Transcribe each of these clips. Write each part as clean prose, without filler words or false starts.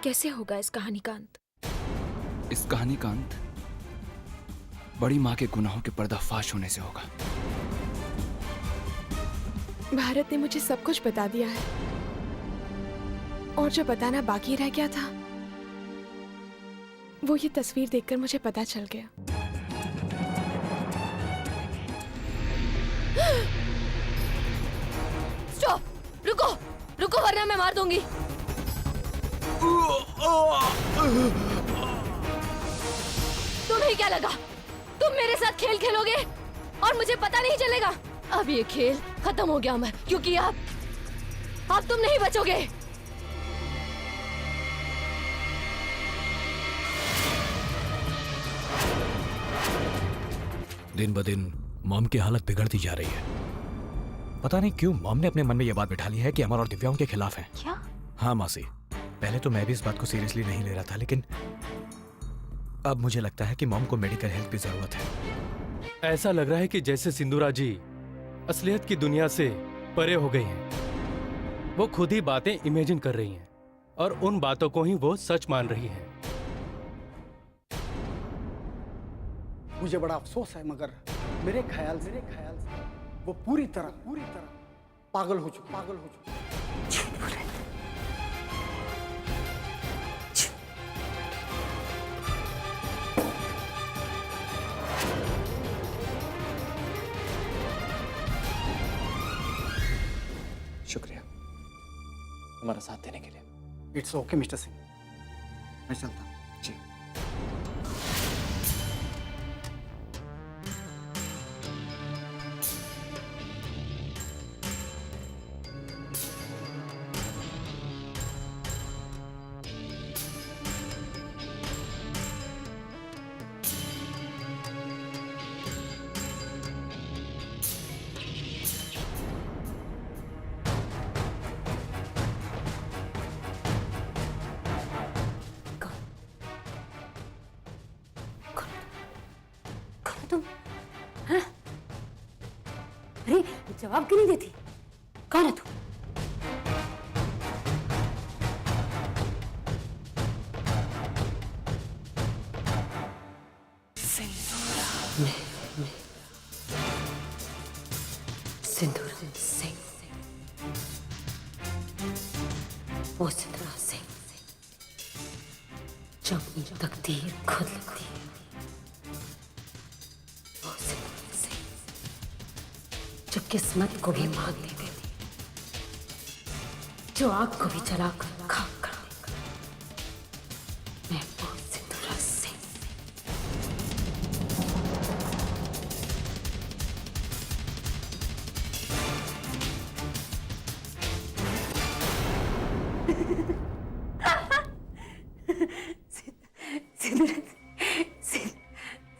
कैसे होगा इस कहानी का अंत? इस कहानी का अंत बड़ी माँ के गुनाहों के पर्दाफाश होने से होगा। भारत ने मुझे सब कुछ बता दिया है और जो बताना बाकी रह गया था वो ये तस्वीर देखकर मुझे पता चल गया। स्टॉप! रुको रुको वरना मैं मार दूंगी। तुम्हें क्या लगा तुम मेरे साथ खेल खेलोगे और मुझे पता नहीं चलेगा? अब ये खेल खत्म हो गया अमर, क्योंकि अब तुम नहीं बचोगे। दिन ब दिन मॉम की हालत बिगड़ती जा रही है। पता नहीं क्यों मॉम ने अपने मन में यह बात बिठा ली है कि अमर और दिव्या उनके खिलाफ हैं। क्या? हाँ मासी, पहले तो मैं भी इस बात को सीरियसली नहीं ले रहा था, लेकिन अब मुझे लगता है कि मॉम को मेडिकल हेल्प की जरूरत है। ऐसा लग रहा है कि जैसे सिंदूरा जी असलियत की दुनिया से परे हो गई हैं। वो खुद ही बातें इमेजिन कर रही हैं और उन बातों को ही वो सच मान रही हैं। मुझे बड़ा अफसोस है, मगर मेरे ख्याल से वो पूरी तरह पागल हो चुकी। शुक्रिया हमारा साथ देने के लिए। इट्स ओके मिस्टर सिंह, मैं चलता हूँ। जी। तुम हाँ? अरे जवाब क्यों नहीं देती? कौन है तू? सिंदूर सिंह, वो सिंदूरा सिंह जो अपनी तकदीर खुद लिखती है। वो सिंदूर सिंह जो किस्मत को भी मात दे देती, जो आग को भी जलाकर खाक कर देगा। मैं वो सिंदूरा सिंह।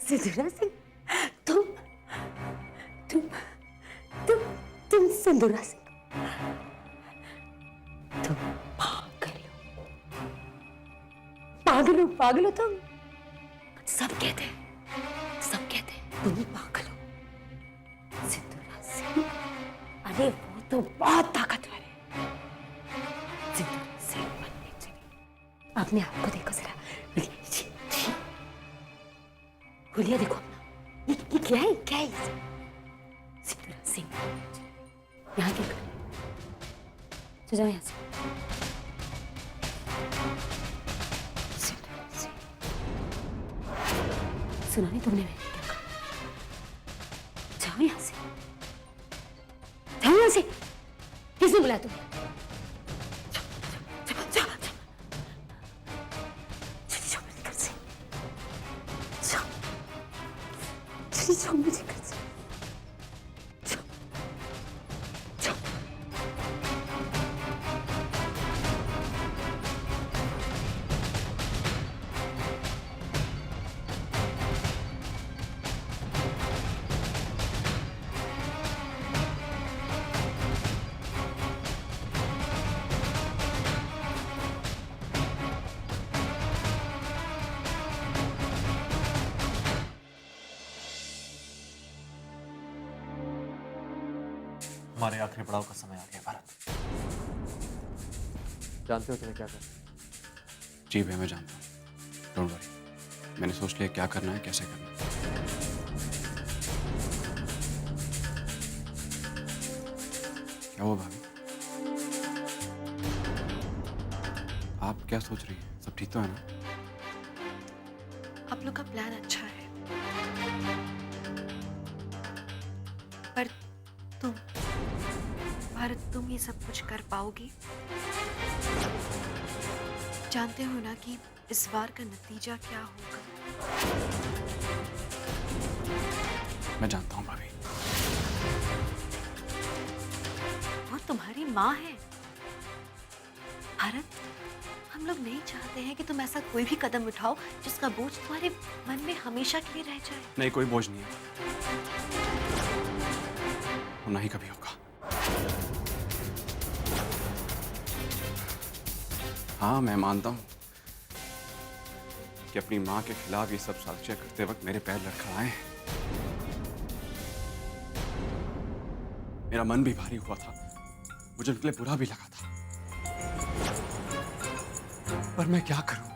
सिंदूरा सिंह, तुम सिंदूरा सिंह, तुम पागल हो तुम। सब कहते हैं तुम पागल हो। सिंदूरा सिंह, अरे वो तो बहुत ताकतवर है। सिंदूरा सिंह बनने चाहिए। अपने आप को देखो जरा, हुलिया देखो अपना, ये क्या है सिंदूरा सिंह। यहाँ क्या कर? चलो जाओ यहाँ से। सिंदूरा सिंह, सुना नहीं तुमने मैंने क्या कहा? जाओ यहाँ से, किसने बुलाया तुम्हें? मुझे कर से हमारे आखिरी पड़ाव का समय आ गया भारत। जानते हो तुम्हें क्या करना है? जी भैया मैं जानता हूँ, डोंट वरी। मैंने सोच लिया क्या करना है, कैसे करना है। क्या हुआ भाभी? आप क्या सोच रही हैं? सब ठीक तो है ना? आप लोग का प्लान अच्छा है, पर तुम ये सब कुछ कर पाओगी? जानते हो ना कि इस बार का नतीजा क्या होगा? मैं जानता हूँ भाभी। वो तुम्हारी माँ है। भारत, हम लोग नहीं चाहते हैं कि तुम ऐसा कोई भी कदम उठाओ जिसका बोझ तुम्हारे मन में हमेशा के लिए रह जाए। नहीं, कोई बोझ नहीं है, और ना ही कभी होगा। हाँ, मैं मानता हूँ कि अपनी माँ के खिलाफ ये सब साजिशें करते वक्त मेरे पैर लड़खड़ाए हैं। मेरा मन भी भारी हुआ था, मुझे उनके लिए बुरा भी लगा था, पर मैं क्या करूं?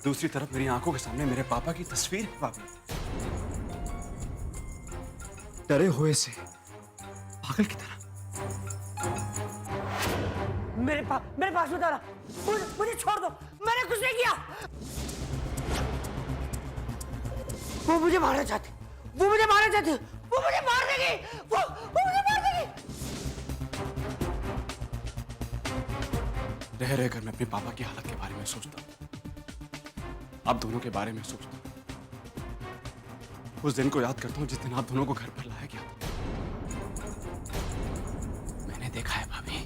दूसरी तरफ मेरी आंखों के सामने मेरे पापा की तस्वीर है भाभी, डरे हुए से, पागल की तरह। मेरे पास में तारा, मुझे छोड़ दो, मैंने कुछ नहीं किया। वो मुझे मारना चाहती, वो मुझे मार देगी, वो मुझे मार देगी। रह रहकर मैं अपने पापा की हालत के बारे में सोचता हूँ, आप दोनों के बारे में सोचता हूँ। उस दिन को याद करता हूँ जिस दिन आप दोनों को घर पर लाया गया। मैंने देखा है भाभी,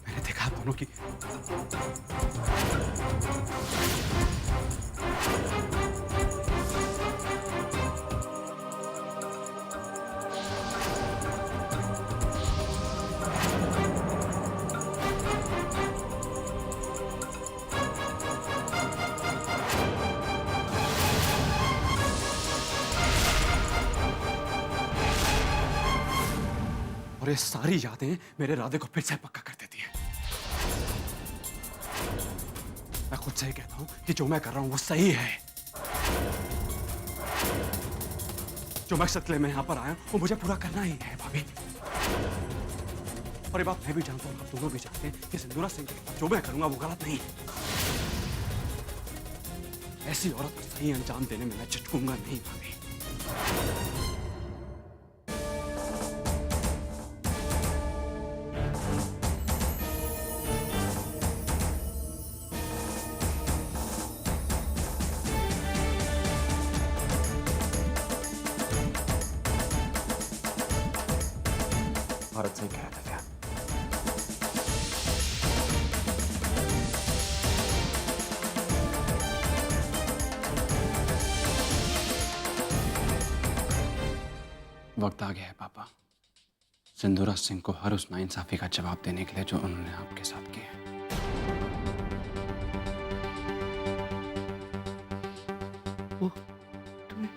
मैंने देखा आप दोनों की और ये सारी यादें मेरे इरादे को फिर से पक्का कर देती हैं। मैं खुद से ही कहता हूं कि जो मैं कर रहा हूं वो सही है। जो मकसद के लिए मैं यहां पर आया वो मुझे पूरा करना ही है भाभी। और ये बात मैं भी जानता हूं, आप दोनों भी जानते हैं कि सिंदूरा सिंह के साथ जो मैं करूंगा वो गलत नहीं है। ऐसी औरत को सही अंजाम देने में मैं झिझकूंगा नहीं भाभी। भारत से कहा था क्या? वक्त आ गया है पापा, सिंदूरा सिंह को हर उस नाइंसाफी का जवाब देने के लिए जो उन्होंने आपके साथ किया है। वो तुम्हें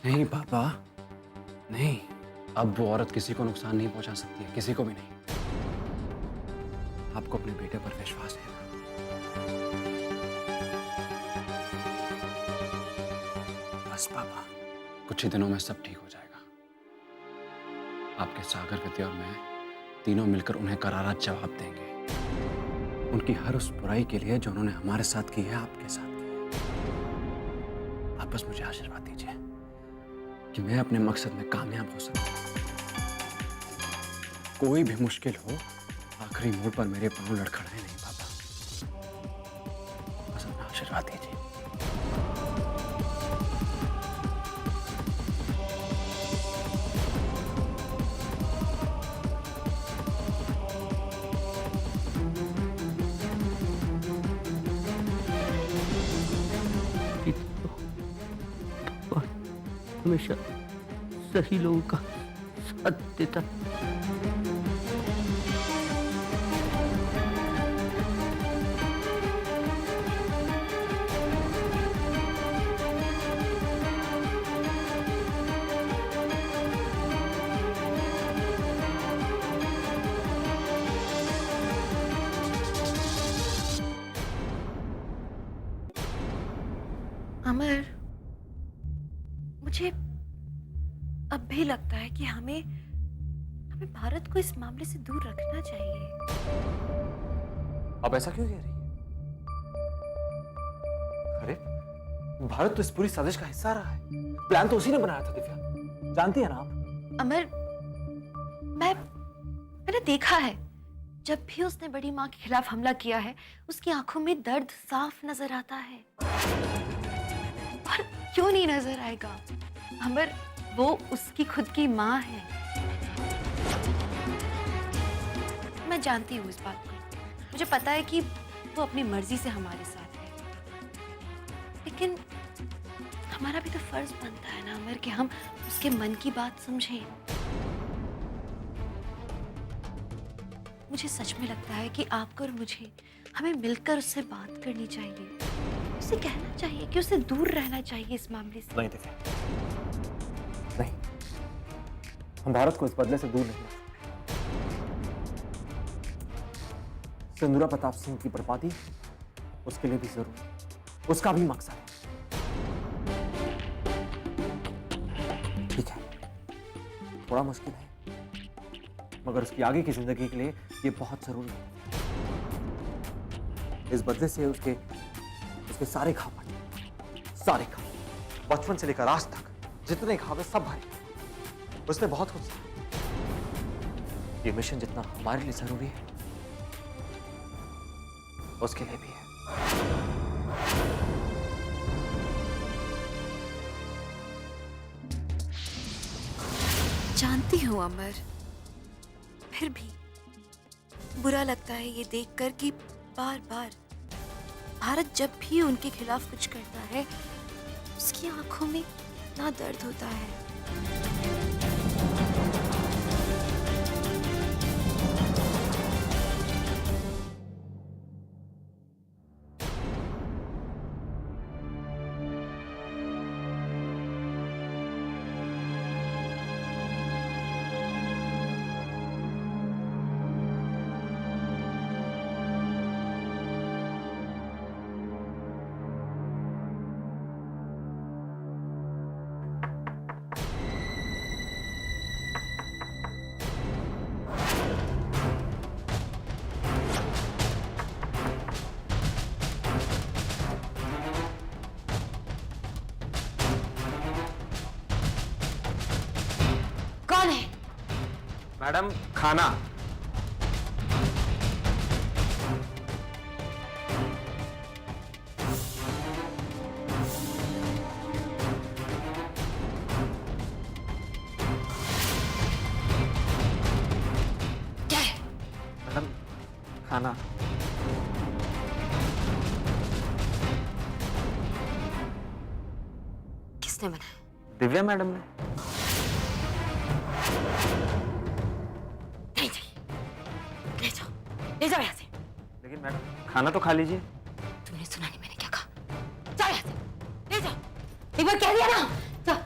नहीं पापा, नहीं। अब वो औरत किसी को नुकसान नहीं पहुंचा सकती है, किसी को भी नहीं। आपको अपने बेटे पर विश्वास है ना? बस पापा, कुछ ही दिनों में सब ठीक हो जाएगा। आपके सागर गति और मैं तीनों मिलकर उन्हें करारा जवाब देंगे, उनकी हर उस बुराई के लिए जो उन्होंने हमारे साथ की है, आपके साथ की है। आप बस मुझे आशीर्वाद दीजिए कि मैं अपने मकसद में कामयाब हो सकूं। कोई भी मुश्किल हो, आखिरी मोड़ पर मेरे पांव लड़खड़ाए नहीं पापा। बस अपना आशीर्वाद दीजिए। हमेशा सही लोगों का साथ देता। अमर, मुझे अब भी लगता है कि हमें भारत को इस मामले से दूर रखना चाहिए। अब ऐसा क्यों कह रही है? अरे भारत तो इस पूरी साजिश का हिस्सा रहा है। प्लान तो उसी ने बनाया था दिव्या, जानती है ना आप? अमर, मैंने देखा है, जब भी उसने बड़ी माँ के खिलाफ हमला किया है, उसकी आंखों में दर्द साफ नजर आता है। और क्यों नहीं नजर आएगा? अमर, वो उसकी खुद की माँ है। मैं जानती हूँ इस बात को, मुझे पता है कि वो अपनी मर्जी से हमारे साथ है, लेकिन हमारा भी तो फर्ज बनता है ना अमर कि हम उसके मन की बात समझें। मुझे सच में लगता है कि आपको और मुझे हमें मिलकर उससे बात करनी चाहिए, उसे कहना चाहिए कि उसे दूर रहना चाहिए इस मामले से। नहीं दिव्या, नहीं, हम भारत को इस बदले से दूर नहीं रख सकते। सिंदूरा प्रताप सिंह की बर्बादी उसके लिए भी जरूरी, उसका भी मकसद है। ठीक है, थोड़ा मुश्किल है, मगर उसकी आगे की जिंदगी के लिए ये बहुत जरूरी है। इस बदले से उसके सारे घाव भरे, सारे घाव, बचपन से लेकर आज तक जितने घाव है सब भरे। उसने बहुत कुछ सहा। ये मिशन जितना हमारे लिए जरूरी है, उसके लिए भी है। जानती हूँ अमर, फिर भी बुरा लगता है ये देखकर कि बार बार भारत जब भी उनके खिलाफ कुछ करता है, उसकी आंखों में इतना दर्द होता है। कौन है? मैडम, खाना। क्या है? मैडम, खाना। किसने बनाया? दिव्या मैडम ने। नहीं चाहिए, ले जाओ यहाँ से। लेकिन मैडम, खाना तो खा लीजिए। तुमने सुना नहीं मैंने क्या कहा? जाओ यहाँ से, ले जाओ। एक बार कह दिया ना, जाओ।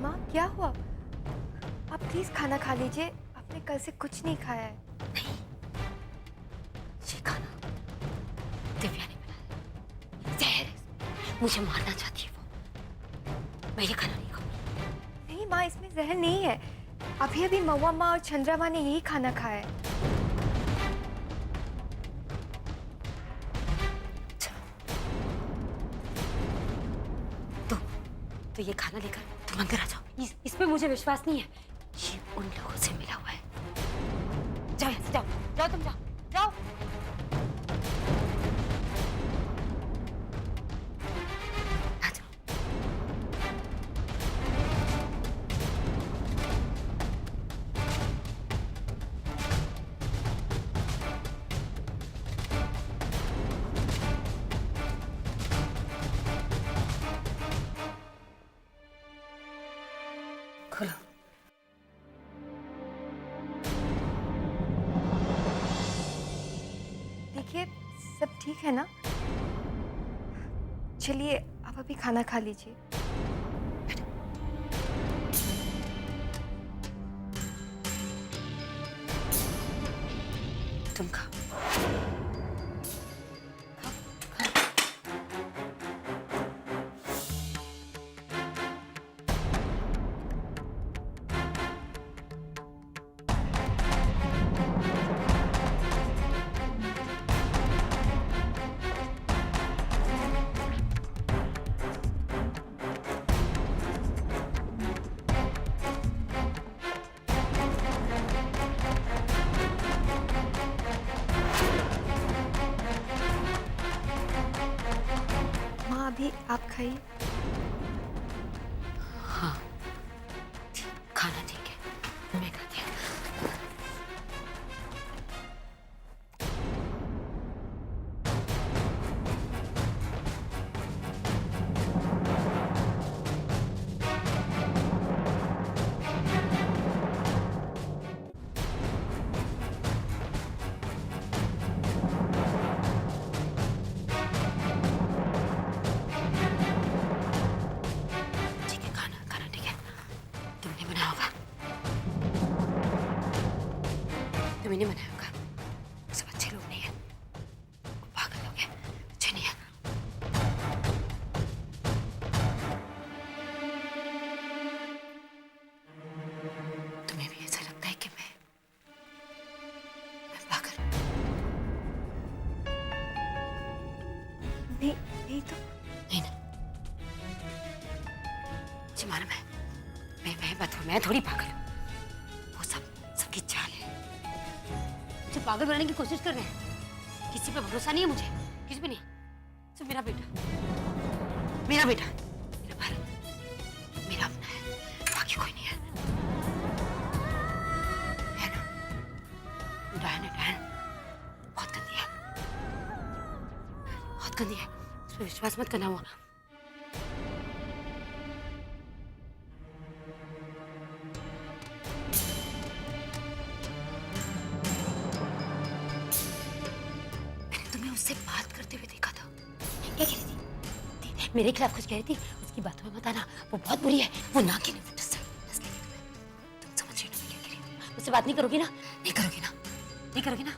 माँ, क्या हुआ? आप प्लीज खाना खा लीजिए, आपने कल से कुछ नहीं खाया है। नहीं, ये खाना दिव्या ने बनाया, जहर है, मुझे मारना चाहती है वो। मैं ये खाना नहीं खाऊंगी। नहीं माँ, इसमें जहर नहीं है। अभी महुआ माँ और चंद्रा माँ ने यही खाना खाया है। तो ये खाना लेकर तुम अंदर आ जाओ। इस पे मुझे विश्वास नहीं है, ये उन लोगों से मिला हुआ है। जाओ यहाँ से, जाओ जाओ, तुम जाओ जाओ। आ जाओ। खोलो। देखिए, सब ठीक है ना? चलिए, आप अभी खाना खा लीजिए। तुम खाओ। अभी आप खाइए। हाँ, खाना ठीक है, मैं खाती हूँ। ठीक है, खाना ठीक है। तुमने बनाया होगा, तुम्हें नहीं बनाया होगा। सब अच्छे लोग नहीं है, पागल लोग हैं, अच्छे नहीं है। तुम्हें भी ऐसा लगता है कि मैं पागल हूँ? नहीं तो नहीं ना, मुझे मालूम है, मैं थोड़ी पागल हूँ। वो सबकी चाल है। मुझे पागल बनाने की कोशिश कर रहे हैं। किसी पे भरोसा नहीं है मुझे, किसी पे नहीं। सिर्फ मेरा बेटा, मेरा भारत, मेरा अपना है, बाकी कोई नहीं है। है ना? डायन बहुत गंदी है, बहुत गंदी है। उस पर विश्वास मत करना। वो उससे बात करते हुए देखा था। क्या कह रही थी? मेरे खिलाफ कुछ कह रही थी। उसकी बातों में मत आना, वो बहुत बुरी है। वो ना के नहीं तुम समझ रही हो मैं क्या कह रही हूँ? उससे बात नहीं करोगी ना? नहीं करोगी ना?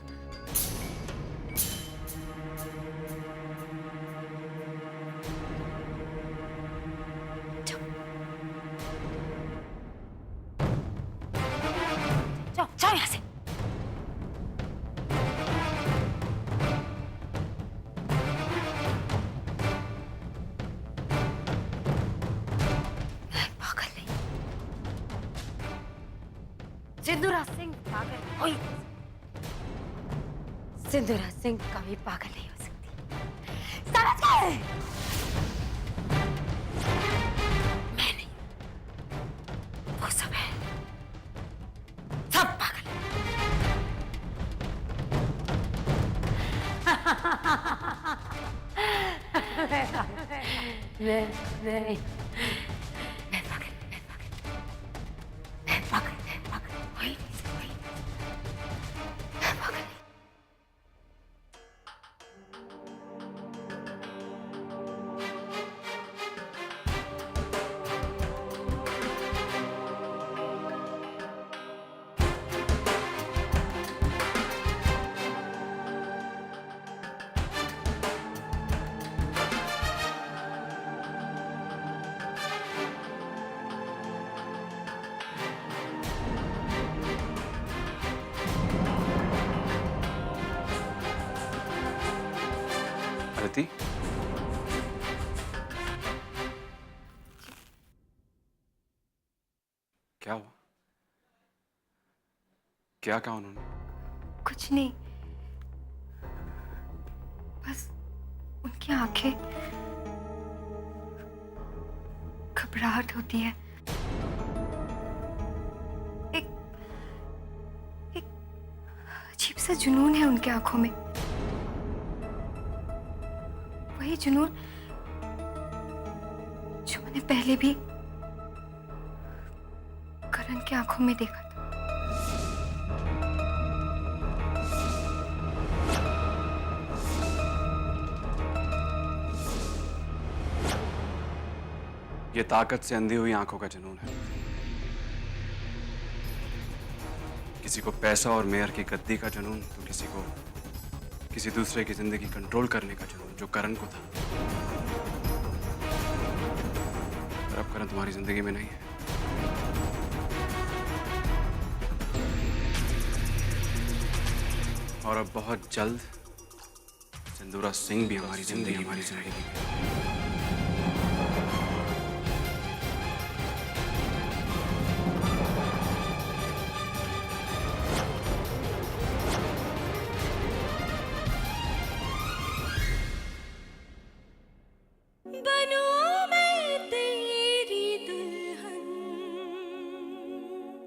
जाओ यहाँ से। सिंधुराज सिंह पागल हो ही नहीं सकती। सिंधुराज सिंह कभी पागल नहीं हो सकती। समझ गए? मैं नहीं, वो सब है, सब पागल है। नहीं, मैं पागल वही नहीं, मैं पागल नहीं। अदिति, क्या हुआ? क्या कहा उन्होंने? कुछ नहीं, बस उनकी आंखें घबराहट होती है। एक अजीब सा जुनून है उनकी आंखों में। वही जुनून जो मैंने पहले भी करण की आंखों में देखा था। ये ताकत से अंधी हुई आंखों का जुनून है। किसी को पैसा और मेयर की गद्दी का जुनून, तो किसी को किसी दूसरे की जिंदगी कंट्रोल करने का जुनून, जो करण को था। पर अब करण तुम्हारी जिंदगी में नहीं है। और अब बहुत जल्द सिंधुराज सिंह भी हमारी जिंदगी में